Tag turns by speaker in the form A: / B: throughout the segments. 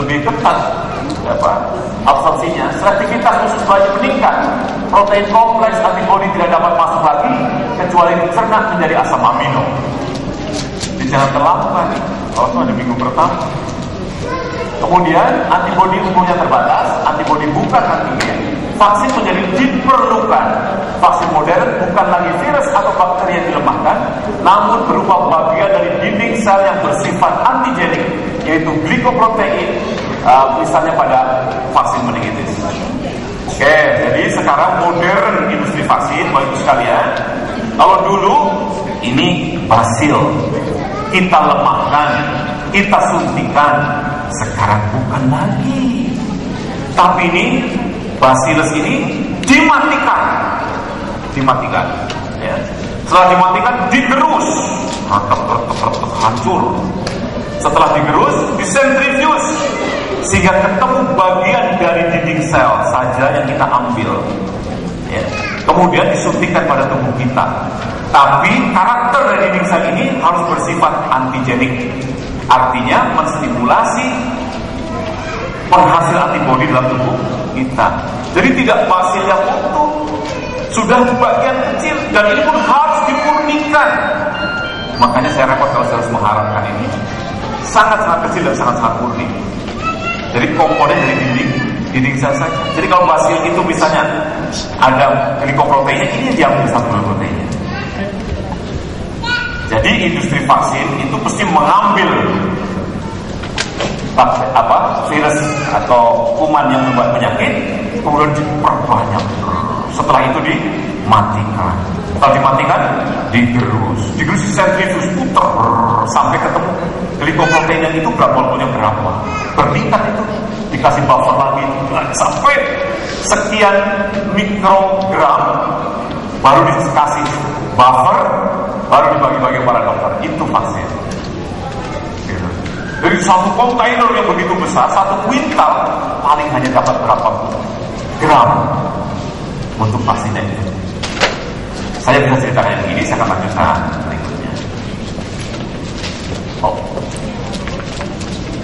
A: lebih ketat absorpsinya, selektivitas usus bayi meningkat, protein kompleks antibodi tidak dapat masuk lagi kecuali dicerna menjadi asam amino. Dicerna terlambat kalau itu ada minggu pertama. Kemudian antibodi umumnya terbatas, antibodi bukan antigen. Vaksin menjadi diperlukan. Vaksin modern bukan lagi virus atau bakteri yang dilemahkan, namun berupa bagian dari dinding sel yang bersifat antigenik, yaitu glikoprotein, misalnya pada vaksin meningitis. Oke, jadi sekarang modern industri vaksin, Bapak Ibu sekalian. Kalau dulu ini basil, kita lemahkan, kita suntikan. Sekarang bukan lagi. Tapi ini Bacillus ini dimatikan. Ya. Setelah dimatikan, digerus, hancur. Setelah digerus, disentrifuge, sehingga ketemu bagian dari dinding sel saja yang kita ambil. Ya. Kemudian disuntikkan pada tubuh kita. Tapi karakter dari dinding sel ini harus bersifat antigenik. Artinya menstimulasi penghasil antibodi dalam tubuh kita. Jadi tidak basil yang utuh, sudah bagian kecil, dan ini pun harus dipurnikan. Makanya saya repot kalau saya harus mengharapkan ini sangat-sangat kecil dan sangat-sangat murni. Jadi komponen dari dinding sel saja. Jadi kalau basil itu misalnya ada glikoproteinnya, ini diambil satu proteinnya. Jadi industri vaksin itu mesti mengambil virus atau kuman yang membuat penyakit, kemudian diperbanyak. Setelah itu dimatikan. Setelah dimatikan, digerus sentrifuge, puter sampai ketemu glikoproteinnya itu volumenya berapa, bertingkat itu, dikasih buffer lagi sampai sekian mikrogram, baru dikasih buffer, baru dibagi-bagi para dokter. Itu vaksin. Dari satu kontainer yang begitu besar, 1 kuintal, paling hanya dapat berapa gram untuk vaksinnya itu. Saya bisa ceritakan yang ini, saya akan lanjutkan berikutnya.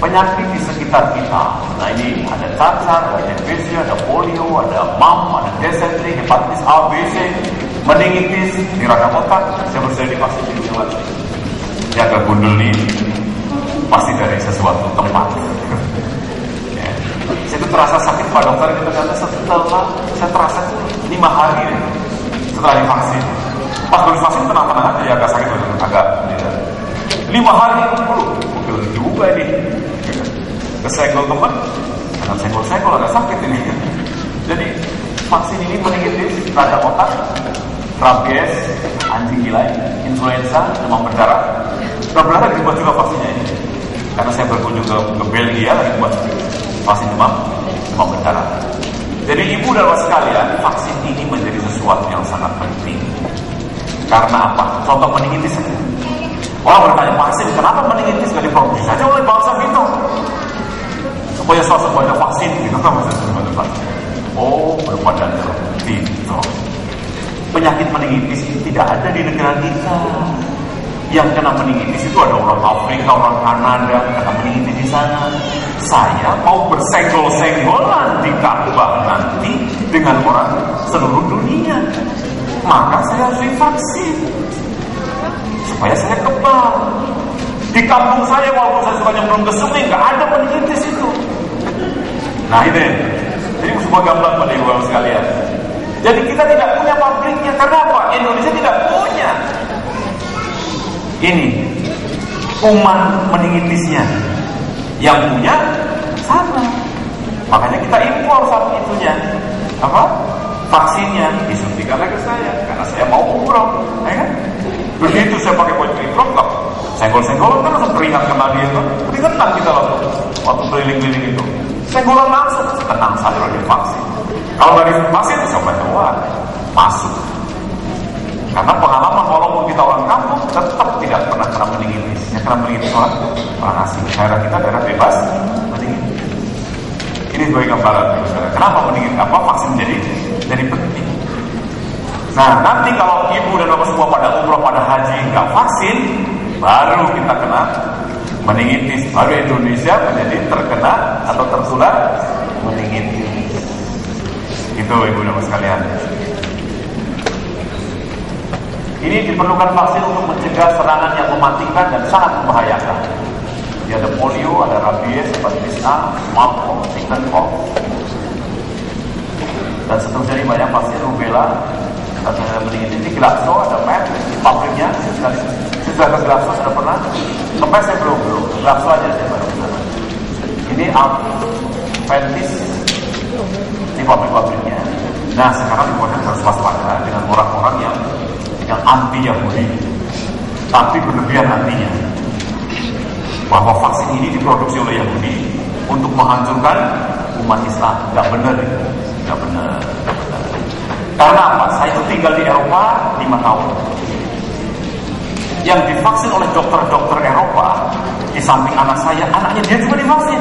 A: Penyakit di sekitar kita. Nah ini ada cacar, ada TBC, ada polio, ada MAM, ada dysentery, hepatitis A, B, C, meningitis, di radang otak. Saya bersedia divaksin di dunia lagi. Ya agak gundul nih, pasti dari sesuatu tempat. Ya. Saya itu terasa sakit Pak dokter, itu ternyata setelah saya terasa 5 hari deh, setelah divaksin. Pas baru divaksin tenang-tenang aja, ya agak sakit, agak ya. 5 hari, gokil juga ini. Kesenggol teman, jangan senggol-senggol, agak sakit ini. Jadi vaksin ini meningitis, radang otak, rabies, anjing gila, influenza, demam berdarah. Demam berdarah dibuat juga vaksinnya ini. Karena saya berkunjung ke Belgia lagi buat vaksin demam berdarah. Jadi ibu dan bapak sekalian, vaksin ini menjadi sesuatu yang sangat penting. Karena apa? Contoh meningitis saja. Orang bertanya, vaksin kenapa meningitis gak diproduksi saja oleh bangsa kita? Supaya sosok banyak vaksin, gitu kan maksudnya vaksin. Oh, berupa dana tidak. Penyakit meningitis itu tidak ada di negara kita. Yang kena meningitis itu ada orang Afrika, orang Kanada, kena meningitis di sana. Saya mau bersenggol-senggolan di Ka'bah nanti dengan orang seluruh dunia. Maka saya harus divaksin supaya saya kebal. Di kampung saya, walaupun saya sukanya belum ke sungai, nggak ada meningitis itu. Nah ini sebuah gambaran pada ibu bapak sekalian. Jadi kita tidak punya pabriknya. Karena apa? Indonesia tidak punya. Ini kuman meningitisnya. Yang punya sana. Makanya kita impor saat itunya. Vaksinnya disuntikan lagi ke saya. Karena saya mau umroh. Ya kan? Begitu saya pakai baju ikram, kok senggol-senggolan kan langsung keringat kena dia kan. Keringetan kita waktu keliling-keliling itu. Senggolan langsung, tenang saja kalau divaksin. Kalau nggak divaksin, siapa yang masuk. Karena pengalaman walaupun kita orang kampung, tetap tidak pernah kena meningitis. Yang kena meningitis orang asing. Daerah kita daerah bebas meningitis. Ini sebagai gambaran. Kenapa meningitis? Vaksin jadi penting. Nah, nanti kalau ibu dan bapak semua pada umroh, pada haji, nggak vaksin, baru kita kena meningitis, baru Indonesia menjadi terkena atau tertular meningitis. Itu ibu dan bapak sekalian. Ini diperlukan vaksin untuk mencegah serangan yang mematikan dan sangat membahayakan. Jadi ada polio, ada rabies, hepatitis A, smallpox, chickenpox, dan seterusnya. Ini banyak vaksin rubella, ada meningitis. Ini Glaxo, ada Merck, pabriknya. Sudah ke Glaxo, sudah pernah? Sampai saya belum. Glaxo aja saya baru kesana. Ini Adventis, ini pabrik-pabriknya. Nah sekarang dibuatkan harus waspada dengan orang-orang yang anti Yahudi, tapi berlebihan antinya, bahwa vaksin ini diproduksi oleh Yahudi untuk menghancurkan umat Islam. Gak benar itu, gak benar. Karena apa? Saya itu tinggal di Eropa 5 tahun. Yang divaksin oleh dokter-dokter Eropa, di samping anak saya, anaknya dia juga divaksin.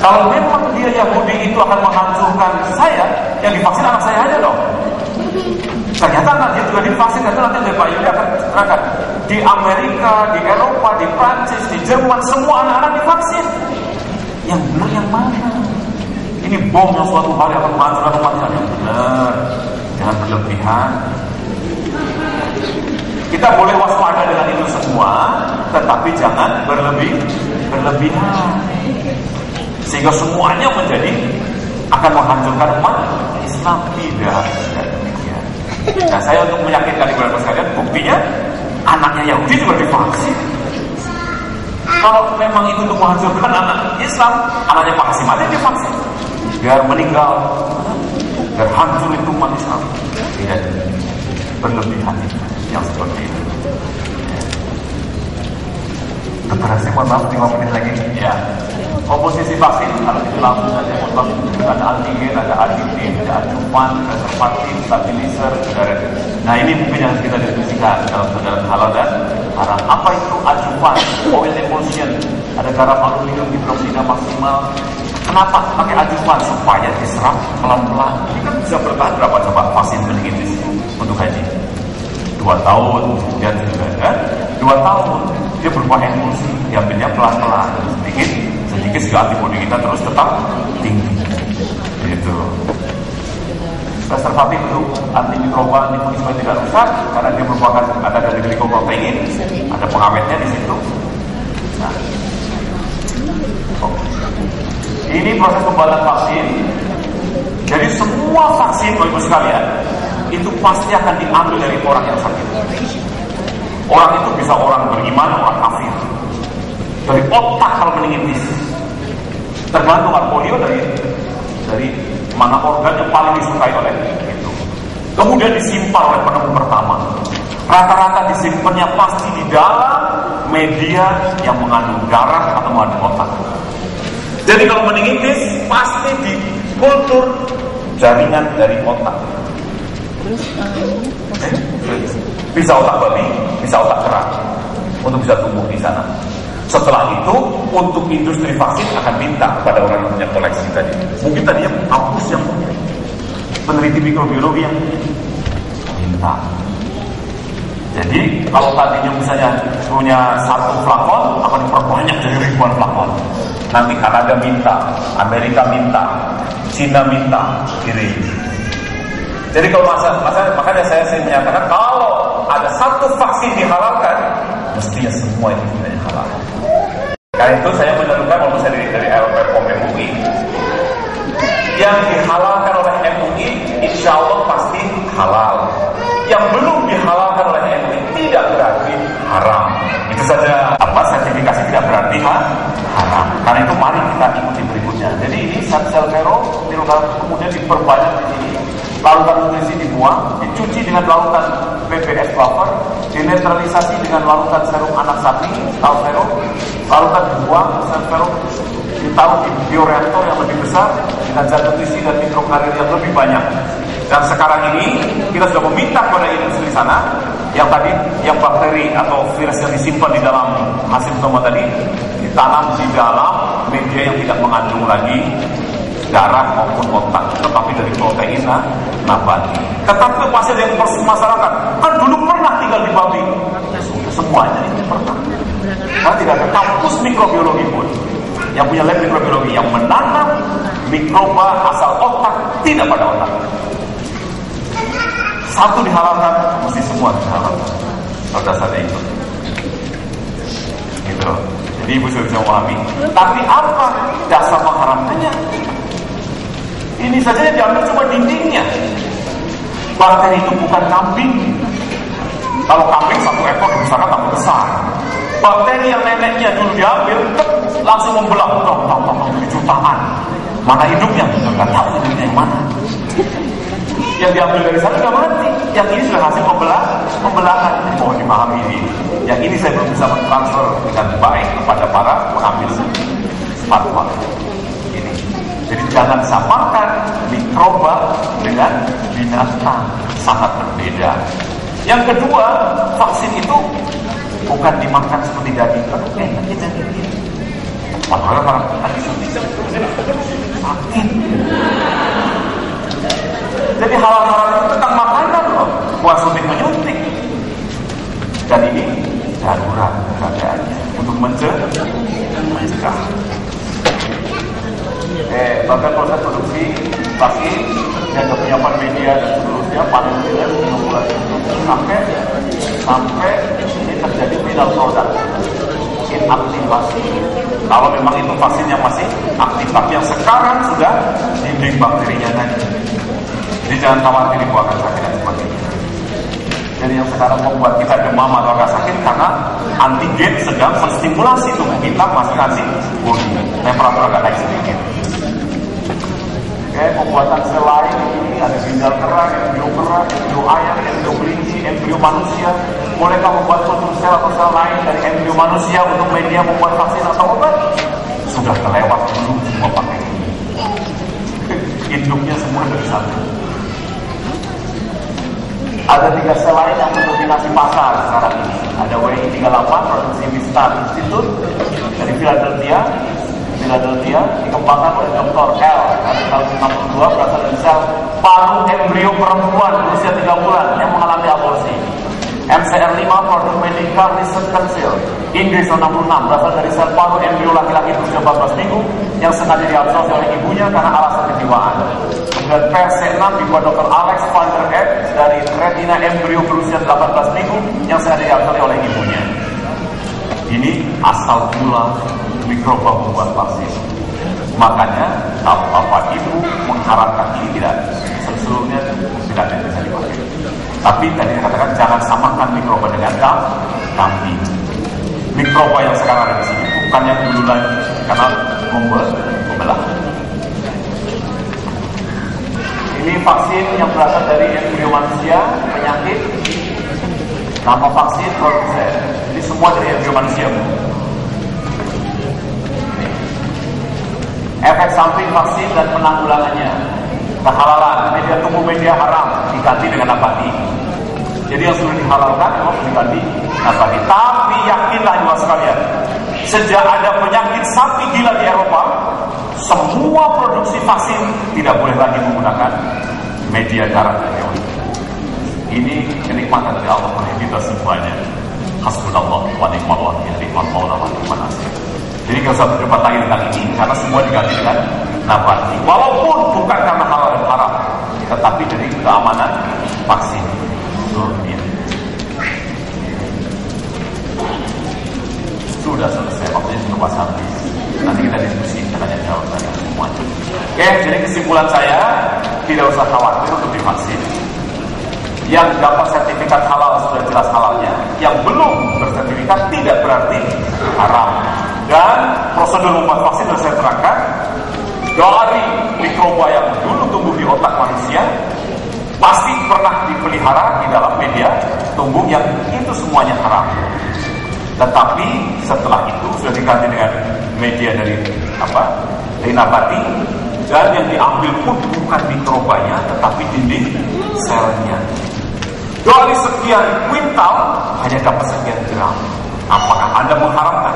A: Kalau memang dia Yahudi itu akan menghancurkan saya, yang divaksin anak saya aja dong. Ternyata nanti juga divaksin, nanti dari Pak Yudi akan terangkan. Di Amerika, di Eropa, di Prancis, di Jerman, semua anak-anak divaksin. Yang benar yang mana? Ini bom yang suatu hari akan menghancurkan umat Islam. Yang benar, jangan berlebihan. Kita boleh waspada dengan itu semua, tetapi jangan berlebihan. Sehingga semuanya menjadi akan menghancurkan umat Islam. Tidak demikian. Nah, saya untuk meyakinkan ibu dan bapak sekalian, buktinya anaknya Yahudi juga divaksin. Kalau memang itu untuk menghancurkan anak Islam, anaknya Pak Hasim aja divaksin biar meninggal, biar hancur itu umat Islam. Tidak berlebihan yang seperti itu. Berhasil, mohon maaf 5 menit lagi. Ya. Komposisi vaksin harus itu langsung saja. Ada antigen, ada aditif, ada adjuvan, preservatif, stabilizer, udara. Nah ini mungkin yang kita diskusikan dalam saudara halal dan haram. Apa itu adjuvan? Oil emulsion. Ada garam aluminium hidroksida maksimal. Kenapa pakai adjuvan? Supaya diserap pelan-pelan. Ini kan bisa bertahan berapa coba vaksin meningitis untuk haji? 2 tahun, kemudian juga kan 2 tahun dia berupa emulsi, diambilnya pelan-pelan, sedikit sehingga antibodi kita terus tetap tinggi. Gitu. Preservatif itu antimikroba, antifungis supaya tidak rusak karena dia merupakan ada dari glikoprotein, ada pengawetnya di situ. Nah, ini proses pembuatan vaksin. Jadi semua vaksin, ibu sekalian, itu pasti akan diambil dari orang yang sakit. Orang itu bisa orang beriman, orang kafir. Dari otak kalau meningitis. Tergantung kan polio dari mana organ yang paling disukai oleh itu. Kemudian disimpan oleh penemu pertama. Rata-rata disimpannya pasti di dalam media yang mengandung darah atau mengandung otak. Jadi kalau meningitis pasti di kultur jaringan dari otak. Bisa otak babi, bisa otak kera untuk bisa tumbuh di sana. Setelah itu untuk industri vaksin akan minta kepada orang yang punya koleksi tadi. Mungkin tadinya kampus yang punya, peneliti mikrobiologi yang minta. Jadi kalau tadinya misalnya punya 1 flakon akan diperbanyak jadi ribuan flakon. Nanti Kanada minta, Amerika minta, Cina minta, kirim. Jadi kalau makanya saya menyatakan kalau ada 1 vaksin dihalalkan, mestinya semua itu tidak halal. Karena itu saya menentukan walaupun saya dari LPPOM MUI, yang dihalalkan oleh MUI, insya Allah pasti halal. Yang belum dihalalkan oleh MUI tidak berarti haram. Itu saja. Sertifikasi tidak berarti haram. Karena itu mari kita ikuti berikutnya. Jadi ini Selvero kemudian diperbanyak di sini. Larutan nutrisi dibuang, dicuci dengan larutan BPS buffer, dinetralisasi dengan larutan serum anak sapi, Selvero, larutan dibuang, Selvero ditaruh di bioreaktor yang lebih besar dengan zat nutrisi dan mikrokarir yang lebih banyak. Dan sekarang ini kita sudah meminta kepada industri sana yang tadi, yang bakteri atau virus yang disimpan di dalam hasil tomat tadi ditanam di dalam media yang tidak mengandung lagi darah maupun otak, tetapi dari protein nabati. Tetapi masih ada yang masyarakat kan dulu pernah tinggal di babi, semuanya ini pernah. Karena tidak ada kampus mikrobiologi pun yang punya lab mikrobiologi yang menanam mikroba asal otak tidak pada otak. Satu dihalalkan, mesti semua dihalalkan. Berdasarkan itu. Gitu. Jadi ibu sudah bisa memahami. Tapi apa dasar mengharamkannya? Ini saja yang diambil cuma dindingnya. Bakteri itu bukan kambing. Kalau kambing satu ekor misalkan tambah besar. Bakteri yang neneknya dulu diambil, langsung membelah, jutaan. Mana hidupnya? Nggak tahu hidupnya yang mana. Yang diambil dari sana sudah mati. Yang ini sudah hasil pembelahan. Mohon dipahami ini. Yang ini saya belum bisa mentransfer dengan baik kepada para pengambil fatwa. Ini. Jadi jangan samakan mikroba dengan binatang, sangat berbeda. Yang kedua, vaksin itu bukan dimakan seperti daging. Padahal sakit. Jadi hal-hal itu tentang makanan loh, bukan suntik menyuntik. Dan ini darurat keadaannya untuk mencegah. Bahkan proses produksi vaksin dan penyiapan media dan seterusnya paling tidak 6 bulan sampai ini terjadi final product inaktivasi. Kalau memang itu vaksin yang masih aktif, tapi yang sekarang sudah dinding bakterinya tadi. Jadi jangan khawatir ibu akan sakit dan sebagainya. Jadi yang sekarang membuat kita demam atau agak sakit karena antigen sedang menstimulasi tubuh kita masih antibodi, temperatur agak naik sedikit. Pembuatan sel lain ini ada ginjal kerang, embrio ayam, embrio kelinci, embrio manusia. Bolehkah membuat suatu sel atau sel lain dari embrio manusia untuk media membuat vaksin atau obat? Sudah kelewat dulu semua pakai ini. Induknya semua dari sana. Ada 3 sel lain yang mendominasi pasar sekarang ini. Ada WI38 produksi Wistar Institute dari Philadelphia dikembangkan oleh Dr. L dari tahun 62, berasal dari sel paru embrio perempuan berusia 3 bulan yang mengalami aborsi. MCR5 produk Medical Research Council Inggris tahun 66, berasal dari sel paru embrio laki-laki berusia 14 minggu yang sengaja diabsorpsi oleh ibunya karena alasan kejiwaan. Kemudian PRC6 dibuat Dr. Alex van der Eck dari retina embrio berusia 18 minggu yang sengaja diabsorpsi oleh ibunya. Ini asal mula mikroba membuat vaksin. Makanya kalau bapak ibu mengharapkan ini tidak seluruhnya tidak ada yang bisa dipakai. Tapi tadi dikatakan jangan samakan mikroba dengan kambing. Mikroba yang sekarang ada di sini bukan yang dulu lagi karena membelah. Ini vaksin yang berasal dari embrio manusia, penyakit. Nama vaksin Rosen. Jadi semua dari embrio manusia. Efek samping vaksin dan penanggulangannya. Kehalalan, media haram diganti dengan nabati. Jadi yang sudah dihalalkan memang diganti nabati. Tapi yakinlah juga sekalian, sejak ada penyakit sapi gila di Eropa, semua produksi vaksin tidak boleh lagi menggunakan media darah dan hewan. Ini kenikmatan dari Allah bagi kita semuanya. Hasbunallah wa ni'mal wakil, ni'mal maula wa ni'mal nasir. Jadi kita usah berdebat lagi tentang ini karena semua diganti dengan nabati. Walaupun bukan karena halal dan haram, tetapi dari keamanan vaksin seluruh dunia. Sudah selesai, waktunya sudah habis. Nanti kita diskusi, tanya jawab tanya semuanya. Oke, jadi kesimpulan saya tidak usah khawatir untuk divaksin. Yang dapat sertifikat halal sudah jelas halalnya. Yang belum bersertifikat tidak berarti haram. Dan prosedur membuat vaksin sudah saya terangkan. Dari mikroba yang dulu tumbuh di otak manusia pasti pernah dipelihara di dalam media tumbuh yang itu semuanya haram. Tetapi setelah itu sudah diganti dengan media dari nabati, dan yang diambil pun bukan mikrobanya tetapi dinding selnya. Dari sekian kuintal hanya dapat sekian gram. Apakah Anda mengharapkan?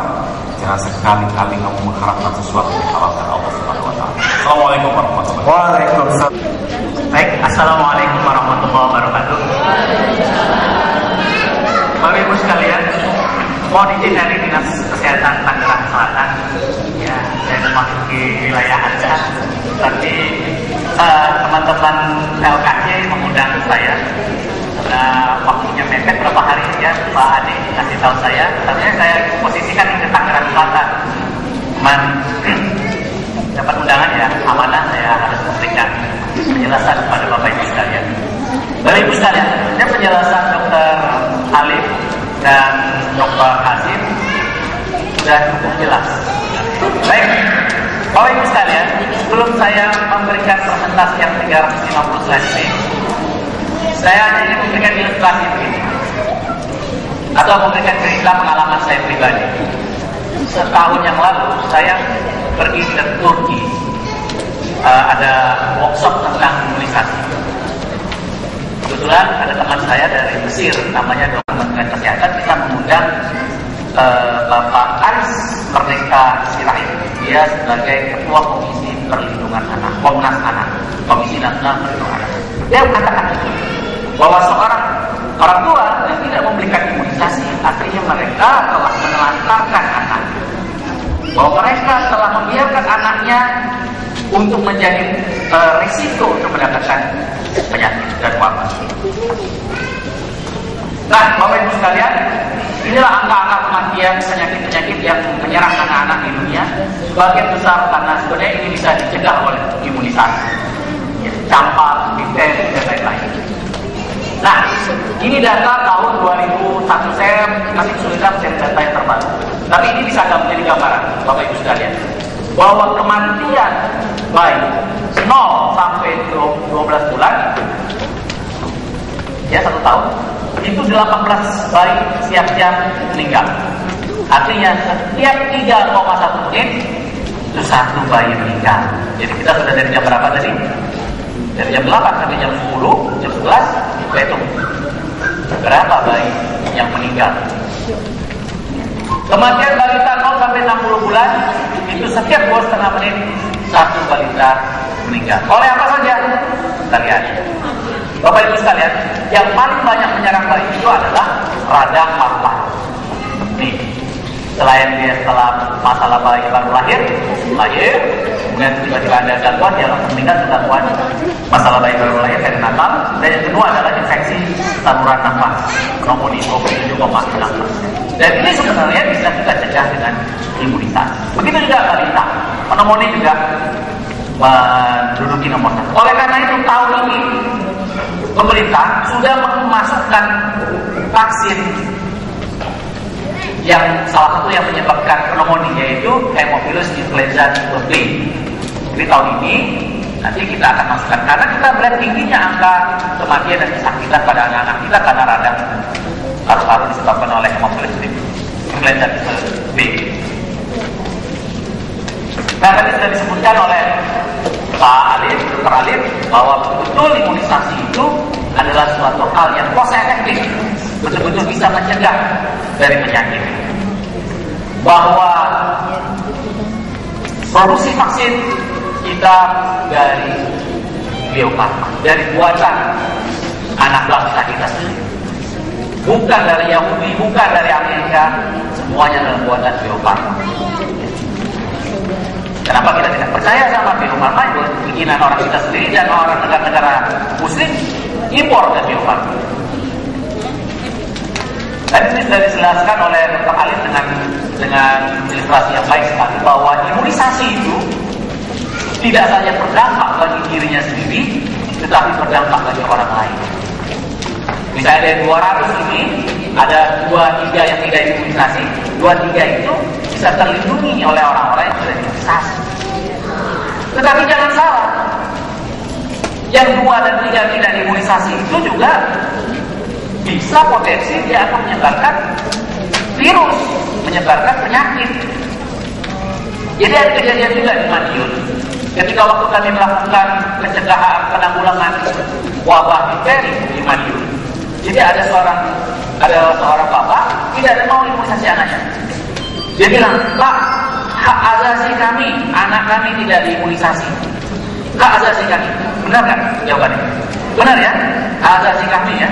A: Jangan sekali-kali kamu mengharapkan sesuatu yang dihalalkan Allah Subhanahu wa taala. Assalamualaikum warahmatullahi wabarakatuh. Waalaikumsalam.
B: Baik, assalamualaikum warahmatullahi wabarakatuh. Bapak Ibu sekalian, Mohon izin dari Dinas Kesehatan Tangerang Selatan. Ya, saya memasuki wilayah Anda. Tapi teman-teman LKJ mengundang saya. Waktunya mepet berapa hari ya Pak Adi kasih tahu saya. Tapi saya posisikan di Tangerang Selatan. Cuman dapat undangan ya, amanah saya harus memberikan penjelasan kepada Bapak Ibu sekalian. Bapak Ibu sekalian, penjelasan Dr. Alif dan Dr. Hasim sudah cukup jelas. Baik, Bapak Ibu sekalian, sebelum saya memberikan presentasi yang 350 slide ini, saya hanya ingin memberikan ilustrasi begini, atau memberikan cerita pengalaman saya pribadi. Setahun yang lalu saya pergi ke Turki, ada workshop tentang imunisasi. Kebetulan ada teman saya dari Mesir, namanya Dr. Kementerian Kesehatan, kita mengundang Bapak Aris Merdeka Sirait. Dia sebagai Ketua Komisi Perlindungan Anak, Komnas Anak, Komisi Nasional Perlindungan Anak. Dia mengatakan bahwa seorang orang tua yang tidak memberikan imunisasi, artinya mereka telah menelantarkan anak, bahwa mereka telah membiarkan anaknya untuk menjadi risiko untuk mendapatkan penyakit dan wabah. Nah, Bapak Ibu sekalian, inilah angka-angka kematian penyakit-penyakit yang menyerang anak-anak di dunia. Sebagian besar karena sebenarnya ini bisa dicegah oleh imunisasi, campak, difteri, dan lain-lain. Nah, ini data tahun 2001, saya masih kesulitan mencari data yang terbaru. Tapi ini bisa menjadi gambaran, Bapak Ibu sekalian, bahwa kematian bayi 0 sampai 12 bulan, ya 1 tahun, itu 18 bayi siap-siap meninggal. Artinya setiap 3,1 menit itu 1 bayi meninggal. Jadi kita sudah dari jam berapa tadi? Dari jam 8 sampai jam 10, jam 11, itu berapa bayi yang meninggal. Kematian balita 0 sampai 60 bulan itu setiap 2,5 menit 1 balita meninggal. Oleh apa saja? Kita lihat, Bapak Ibu sekalian, yang paling banyak menyerang bayi itu adalah radang paru-paru. Nih, selain dia setelah masalah bayi baru lahir, kemudian tiba-tiba ada gangguan, dia langsung meninggal dengan gangguan masalah bayi baru lahir dari natal. Dan yang kedua adalah infeksi saluran nafas, pneumonia 27,6%. Dan ini sebenarnya bisa kita cegah dengan imunisasi. Begitu juga balita, pneumonia juga menduduki nomor 1. Oleh karena itu tahun ini pemerintah sudah memasukkan vaksin yang salah satu yang menyebabkan pneumonia, yaitu Haemophilus influenza tipe B. Jadi tahun ini nanti kita akan masukkan, karena kita melihat tingginya angka kematian dan kesakitan pada anak-anak kita karena radang paru-paru disebabkan oleh Haemophilus influenza tipe B. Nah, tadi sudah disebutkan oleh Pak Alif, Dr. Alif, bahwa betul imunisasi itu adalah suatu hal yang cost efektif, betul-betul bisa mencegah dari penyakit. Bahwa produksi vaksin kita dari Bio Farma, dari buatan anak bangsa kita sendiri, bukan dari Yahudi, bukan dari Amerika, semuanya adalah buatan Bio Farma. Kenapa kita tidak percaya sama Bio Farma? Itu bikinan orang kita sendiri, dan orang negara-negara Muslim impor ke Bio Farma. Tadi ini sudah dijelaskan oleh Dr. Alif dengan ilustrasi yang baik sekali, bahwa imunisasi itu tidak saja berdampak bagi dirinya sendiri, tetapi berdampak bagi orang lain. Misalnya dari 200 ini ada 2-3 yang tidak imunisasi, 2-3 itu bisa terlindungi oleh orang-orang yang sudah imunisasi. Tetapi jangan salah, yang 2 dan 3 tidak imunisasi itu juga bisa potensi dia akan menyebarkan virus, menyebarkan penyakit. Jadi ada kejadian juga di Madiun. Ketika waktu kami melakukan pencegahan penanggulangan wabah difteri di Madiun, jadi ada seorang bapak tidak ada mau imunisasi anaknya. Dia bilang, Pak, hak asasi kami, anak kami tidak diimunisasi. Hak asasi kami, benar kan jawabannya? Benar ya, hak asasi kami ya.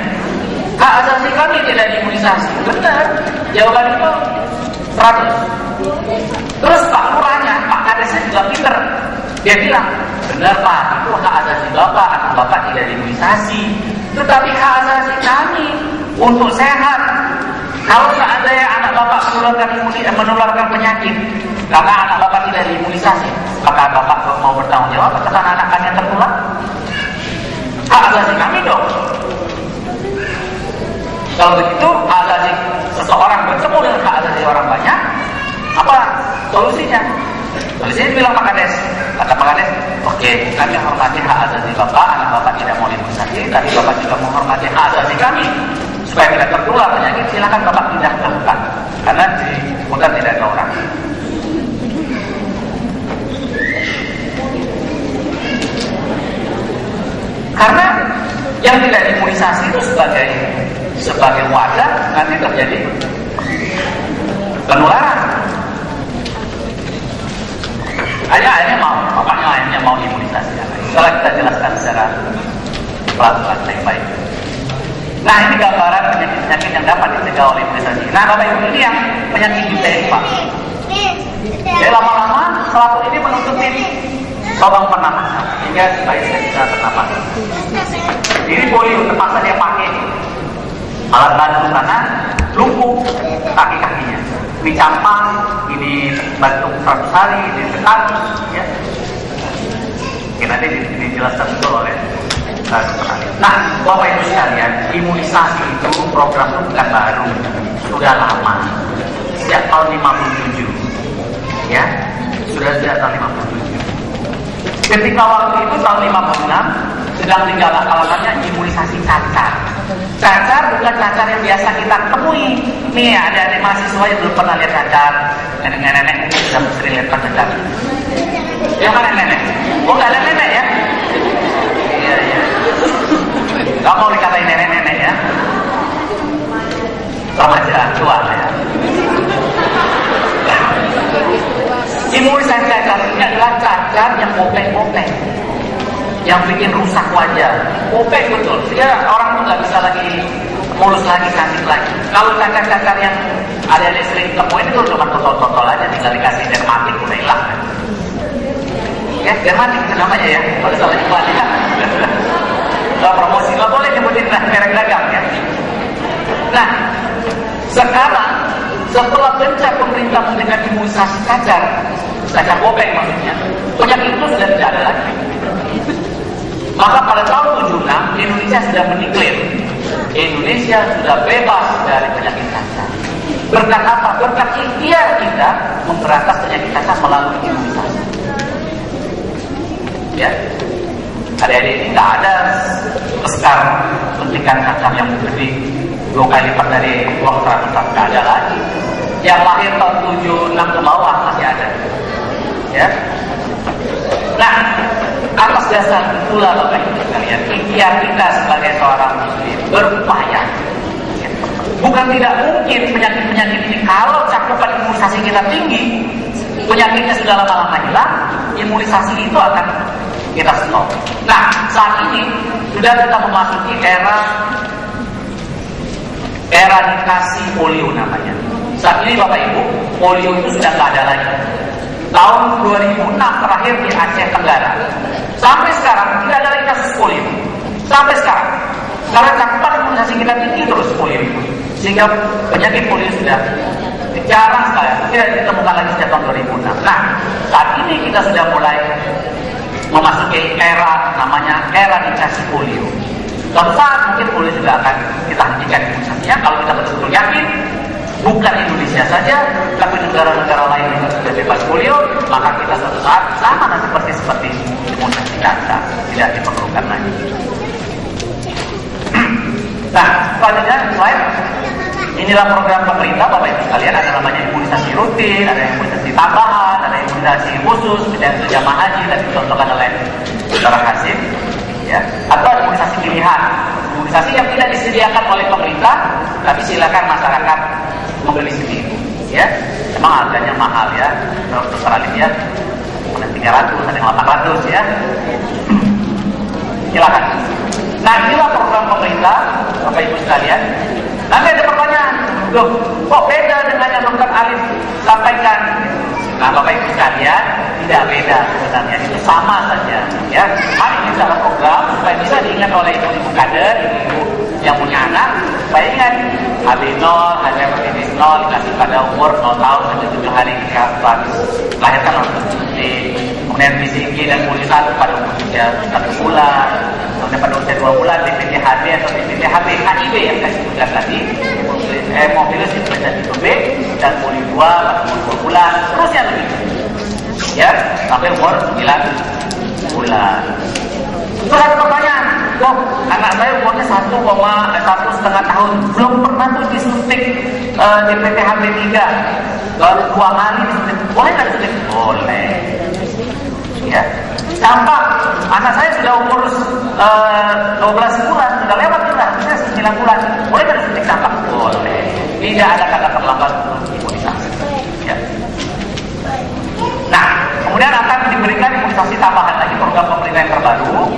B: hak asasi kami tidak diimunisasi. Benar, jawaban itu 100. Terus Pak Lurahnya, Pak Kadesnya juga pinter. Dia bilang, benar Pak, itu hak asasi Bapak, anak Bapak tidak diimunisasi. Tetapi hak asasi kami untuk sehat. Kalau seandainya anak Bapak menularkan penyakit karena anak Bapak tidak diimunisasi, maka Bapak mau bertanggung jawab atas anak-anaknya tertular? Hak asasi kami dong. Kalau begitu, hak asasi seseorang bertemu dengan hak asasi orang banyak, apa solusinya? Solusinya bilang Pak Kades, kata Pak Kades, oke, kami hormati hak asasi Bapak, anak Bapak tidak mau diimunisasi, tapi Bapak juga menghormati hak asasi kami supaya tidak tertular penyakit. Silakan Bapak pindah ke hutan, karena di hutan tidak ada orang. Karena yang tidak diimunisasi itu sebagai wadah nanti terjadi penularan. Bapaknya mau imunisasi. Setelah kita jelaskan secara pelan-pelan baik-baik. Nah, ini gambaran penyakit yang dapat dicegah oleh imunisasi. Nah, Bapak Ibu, ini yang penyakit difteri, Pak. Jadi lama-lama selaput ini menutupi lubang pernapasan sehingga bayi bisa bernapas. Ini polio terpaksa dia pakai alat bantu karena lumpuh kaki-kakinya. Ini campak, ini batuk 100 hari, ini tekan, ya. Oke, nanti dijelaskan betul oleh dokter Ali. Nah, Bapak Ibu sekalian, imunisasi itu program itu bukan baru, sudah lama, sejak tahun 57, ya, sudah sejak tahun 57. Ketika waktu itu tahun 56 sedang digalak-galakannya imunisasi cacar. Cacar bukan cacar yang biasa kita temui. Nih, ada mahasiswa yang belum pernah lihat cacar. Nenek-nenek sudah sering lihat cacar. Ya kan nenek? Oh, nggak ada nenek ya? Iya. Gak mau dikatain nenek-nenek ya? Remaja tua ya. Imunisasi cacar ini adalah cacar yang kopek-kopek, yang bikin rusak wajah. Kopek betul, sehingga orang tuh nggak bisa lagi mulus lagi, cantik lagi. Kalau cacar-cacar yang ada di sering temuin itu cuma totol-totol aja, tinggal dikasih dermatik udah hilang. Ya, dermatik itu namanya ya, kalau salah iklan ya. Nggak promosi, nggak boleh nyebutin merek dagang ya. Nah, sekarang setelah gencar pemerintah memberikan imunisasi cacar kopek maksudnya, penyakit itu sudah tidak ada lagi. Maka pada tahun 76 Indonesia sudah mendeklar Indonesia sudah bebas dari penyakit cacar. Berkat apa? Berkat ikhtiar kita memberantas penyakit cacar melalui imunisasi. Ya, adik-adik tidak ada scar suntikan cacar yang gede 2 kali lipat dari uang 100, tidak ada lagi. Yang lahir tahun 76 ke bawah masih ada. Ya. Nah, atas dasar itulah Bapak Ibu sekalian, ikhtiar kita sebagai seorang muslim berupaya. Ya. Bukan tidak mungkin penyakit-penyakit ini kalau cakupan imunisasi kita tinggi, penyakitnya sudah lama-lama hilang, imunisasi itu akan kita stop. Nah, saat ini sudah kita memasuki eradikasi polio namanya. Saat ini Bapak Ibu, polio itu sudah nggak ada lagi. Tahun 2006 terakhir di Aceh Tenggara. Sampai sekarang tidak ada lagi kasus polio. Sampai sekarang. Karena cakupan imunisasi kita tinggi terus polio itu. Sehingga penyakit polio sudah jarang sekali, tidak ditemukan lagi sejak tahun 2006. Nah, saat ini kita sudah mulai memasuki era namanya eradikasi polio. Suatu saat mungkin polio juga akan kita hentikan imunisasinya kalau kita betul-betul yakin bukan Indonesia saja, tapi negara-negara lain juga sudah bebas polio, maka kita suatu saat sama seperti imunisasi cacar, tidak diperlukan lagi. Nah, selanjutnya slide. Inilah program pemerintah Bapak Ibu sekalian, ada namanya imunisasi rutin, ada imunisasi tambahan, ada imunisasi khusus, misalnya jamaah haji dan dicontohkan oleh Saudara Hasim, ya, atau imunisasi pilihan, imunisasi yang tidak disediakan oleh pemerintah, tapi silakan masyarakat membeli sendiri, ya. Memang harganya mahal ya, kalau Australia ya, ada 300, ada 800 ya. Silakan. Nah, inilah program pemerintah, Bapak Ibu sekalian. Nanti ada pertanyaan, loh, kok beda dengan yang Dr. Alif sampaikan? Nah, Bapak Ibu sekalian, tidak beda sebenarnya, itu sama saja. Ya, hari ini adalah program supaya bisa diingat oleh ibu-ibu kader, ibu-ibu yang punya anak, supaya ingat HB0, hari hepatitis 0 dikasih pada umur 0 tahun sampai 7 hari ketika melahirkan langsung disuntik. Kemudian BCG dan polio 1 pada umur 1 bulan. Kemudian pada usia 2 bulan DPT-HB atau DPT-HB HIV yang saya sebutkan tadi, hemofilos influenza tipe B, dan polio 2 pada umur 2 bulan. Terusnya lebih, ya, sampai umur 9 bulan. Terus ada pertanyaan, loh, anak saya umurnya 1,5 tahun, belum pernah tuh disuntik DPT-HB 3, baru 2 kali disuntik, boleh nggak disuntik? Boleh. Ya, campak, anak saya sudah umur 12 bulan, sudah lewat juga, saya 9 bulan, boleh nggak disuntik campak? Boleh. Tidak ada kata terlambat untuk imunisasi. Ya. Nah, kemudian akan diberikan imunisasi tambahan lagi, program pemerintah yang terbaru.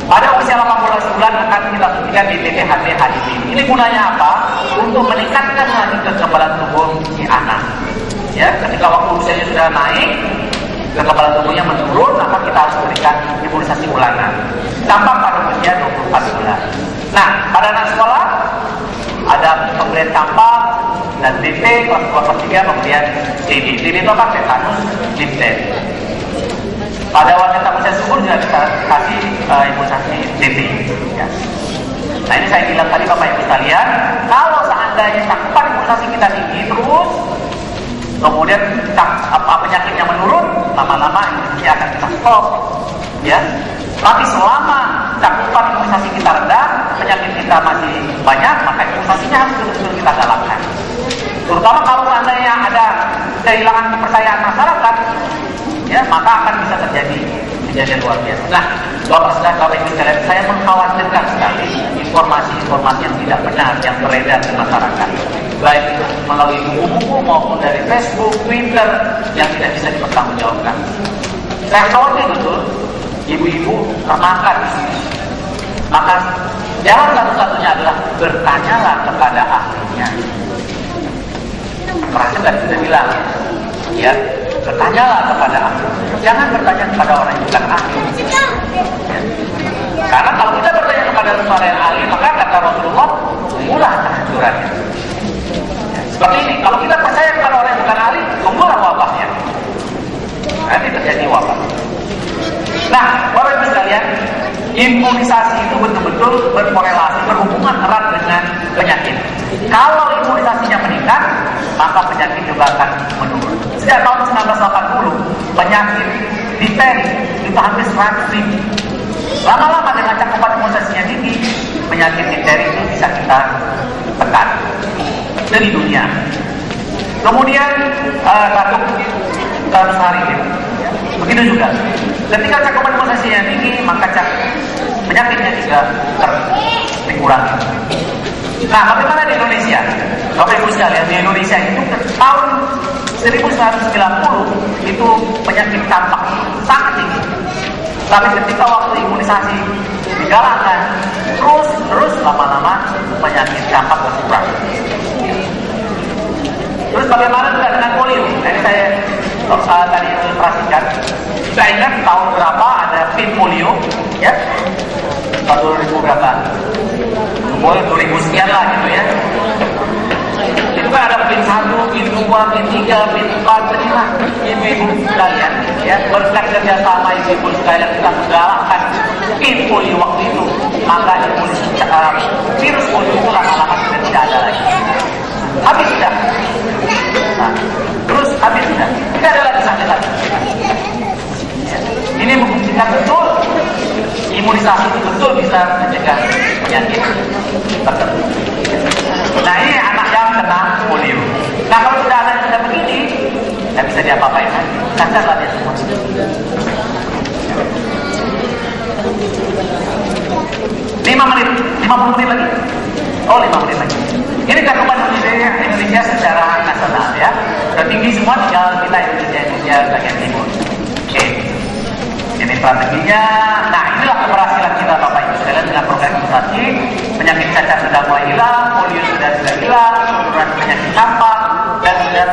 B: Pada usia 18 bulan akan kita suntikan DPT-HB HIV. Ini gunanya apa? Untuk meningkatkan lagi kekebalan tubuh si anak. Ya, ketika waktu usianya sudah naik, kekebalan tubuhnya menurun, maka kita harus berikan imunisasi ulangan. Campak pada usia 24 bulan. Nah, pada anak sekolah ada pemberian campak dan DP kelas 2 kelas 3 pemberian TB. TB itu apa? Tetanus, difteri. Pada wanita usia subur juga kita kasih imunisasi DP. Ya. Nah, ini saya bilang tadi Bapak Ibu sekalian, kalau seandainya cakupan imunisasi kita tinggi terus, kemudian penyakitnya menurun, lama-lama imunisasi akan kita stop. Ya. Tapi selama cakupan imunisasi kita rendah, penyakit kita masih banyak, maka imunisasinya harus betul-betul kita galakkan. Terutama kalau seandainya ada kehilangan kepercayaan masyarakat, ya, maka akan bisa terjadi kejadian luar biasa. Nah, Bapak Ibu sekalian, saya mengkhawatirkan sekali informasi-informasi yang tidak benar yang beredar di masyarakat, baik itu melalui buku-buku maupun dari Facebook, Twitter yang tidak bisa dipertanggungjawabkan. Saya khawatir betul ibu-ibu termakan di sini. Maka jalan satu-satunya adalah bertanyalah kepada ahlinya. Merasa tadi kita bilang, ya, bertanyalah kepada ahli. Jangan bertanya kepada orang yang bukan ahli. Ya. Karena kalau kita bertanya kepada orang yang ahli, maka kata Rasulullah, tunggulah kehancurannya. Ya. Seperti ini, kalau kita percaya kepada orang yang bukan ahli, tunggulah wabahnya. Nanti terjadi wabah. Nah, Bapak Ibu sekalian, imunisasi itu betul-betul berkorelasi, berhubungan erat dengan penyakit. Kalau imunisasinya meningkat, maka penyakit juga akan menurun. Sejak tahun 1980, penyakit difteri itu hampir 100.000. Lama-lama dengan cakupan imunisasinya tinggi, penyakit difteri itu bisa kita tekan dari dunia. Kemudian batuk hari ini, begitu juga. Ketika cakupan imunisasinya tinggi, maka penyakitnya juga dikurangi. Nah, bagaimana di Indonesia? Bapak Ibu sekalian, di Indonesia itu ke tahun 1990 itu penyakit campak sangat tinggi. Tapi ketika waktu imunisasi digalakkan, terus lama-lama penyakit campak berkurang. Terus bagaimana juga dengan polio? Ini saya tadi ilustrasikan. Kita ingat tahun berapa ada pin polio, ya? Tahun 2000 berapa? Boleh 2000 sekian lah gitu ya. Itu kan ada pin 1, pin 2, pin 3, pin 4, inilah ibu-ibu sekalian, ya, berkat kerjasama ibu-ibu sekalian kita menggalakkan pin polio waktu itu, maka virus polio itu lama-lama sudah tidak ada lagi. Habis sudah. Nah, terus habis sudah. Tidak ada lagi sampai lagi. Ini membuktikan betul imunisasi itu betul bisa mencegah penyakit tertentu. Nah, ini anak yang kena polio. Nah, kalau sudah anak sudah begini, tidak bisa diapa-apain lagi. Cacarlah dia semua. 5 menit, 50 menit lagi. Oh, 5 menit lagi. Ini cakupan Indonesia secara nasional, ya. Sudah tinggi semua, tinggal kita Indonesia bagian timur. Oke. Ini strateginya. Nah, inilah keberhasilan kita, Bapak Ibu. sekalian dengan program imunisasi, penyakit cacar sudah mulai hilang, polio sudah hilang, penyakit campak, dan sudah